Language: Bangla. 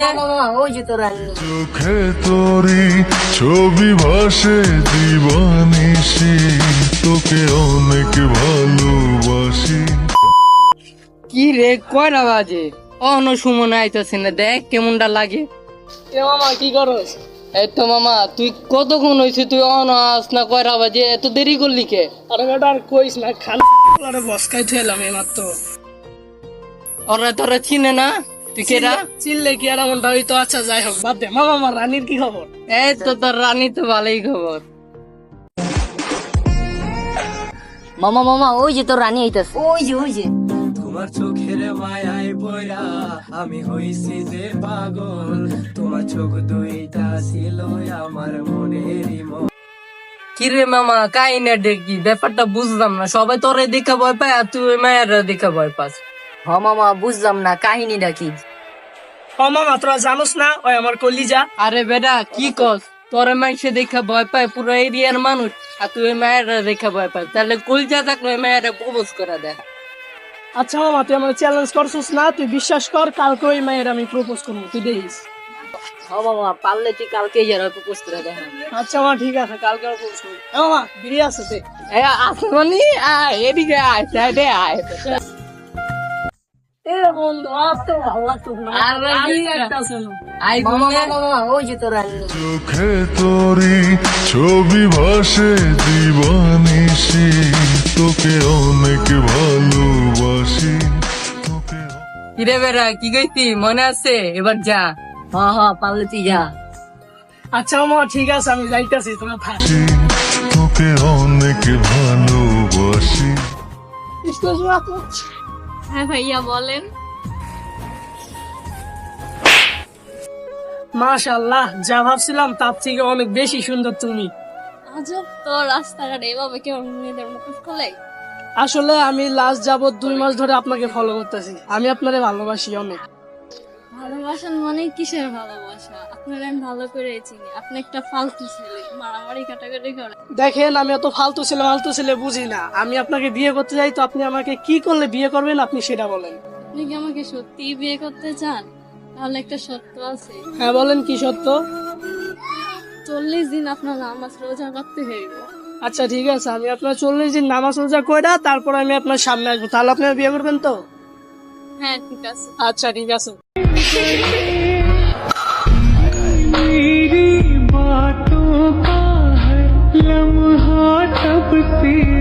ওই যে তোর রানী। চোখে তোরি ছবি ভাসে দিবানিসি, তোকে অনেক ভালোবাসি। কি রে কয়টা বাজে? অন সুমন আইতাছে না, দেখ কেমনটা লাগে। এ মামা কি করস? এই তো মামা, তুই কতক্ষণ হয়েছে? তুই অন আস না, কয়টা বাজে? এত দেরি করলি কে? আরে বেটা আর কইস না, খান আরে বসকাই থইলাম এই মাত্র। ওরা তোরা চিনে না, তুই কেডা? চিল্লে কি আর এমনটা হইতো? আচ্ছা যাই হোক, বাদ দে। মামা আমার রানীর কি খবর? এই তো তোর রানী তো ভালোই খবর। মামা মামা ওই যে তোর রানী আইতাছে। ওই যে ওই যে। তোমার চোখের মায়ায় পড়া আমি হইছি যে পাগল, তোমার চোখ দুইটা ছিল আমার মনেরই মন। কি রে মামা, কাহিনী দেখি, ব্যাপারটা বুঝলাম না। সবাই তোরে দেখা ভয় পায় আর তুই মায়ের দেখা ভয় পাস। হ মামা বুঝলাম না কাহিনীটা কি। ও মামা তোরা জানোস না ওই আমার কলিজা? আরে বেটা কি কস? তোরে মাইসে দেখা ভয় পায় পুরো এরিয়ার মানুষ, আর তুই মায়ের দেখা ভয় পাস। তাহলে কলজা থাকলে মায়ের প্রপোজ করা দেখা। আচ্ছা মামা তুই আমার চ্যালেঞ্জ করছিস না, তুই বিশ্বাস কর কালকে ওই মায়ের আমি প্রপোজ করবো, তুই দেখিস। হ মামা পারলে তুই কালকে যারা প্রপোজ করে দেখা। আচ্ছা মামা ঠিক আছে, কালকে প্রপোজ করবো। মামা বিড়ি আছে তে? আসমানি আয়, এদিকে আয়, সাইডে আয়। এ বন্ধু আর তো ভালো লাগতো না। আরে আর বিড়ি একটা আছে না। আই মামা মামা ওই যে তোর রানী। চোখে তোরি ছবি ভাসে দিবানিসি, তোকে অনেক ভালোবাসি, তোকে কিরে বেড়া কি কইতি মনে আছে? এবার যা। হ হ পারলে তুই যা। আচ্ছা মামা ঠিক আছে, আমি যাইতাছি, তোমরা থাক। তোকে অনেক ভালোবাসি। হ্যাঁ ভাইয়া বলেন। মাশাআল্লাহ, যা ভাবছিলাম তার থেকে অনেক বেশি সুন্দর তুমি। আজব তো, রাস্তাঘাটে এভাবে কেউ মেয়েদের মুখোশ খোলে? আসলে আমি লাস্ট যাবত 2 মাস ধরে আপনাকে ফলো করতেছি। আমি আপনারে ভালোবাসি অনেক। ভালোবাসা মানে কিসের ভালোবাসা? আপনার আমি ভালো করে চিনি। আপনি একটা ফালতু ছেলে, মারামারি কাটাকাটি করে। দেখেন আমি অত ফালতু ছেলে বুঝি না। আমি আপনাকে বিয়ে করতে চাই, তো আপনি আমাকে কি করলে বিয়ে করবেন আপনি সেটা বলেন। আপনি কি আমাকে সত্যি বিয়ে করতে চান? তাহলে একটা শর্ত আছে। হ্যাঁ বলেন কি সত্য? 40 দিন আপনার নামাজ রোজা করতে হইব। আচ্ছা ঠিক আছে, আমি আপনার 40 দিন নামাজ রোজা কইরা তারপর আমি আপনার সামনে আসবো, তাহলে আপনি বিয়ে করবেন তো? হ্যাঁ ঠিক আছে। আচ্ছা ঠিক আছে। मेरी बातों का है लम्हा, तब तेरा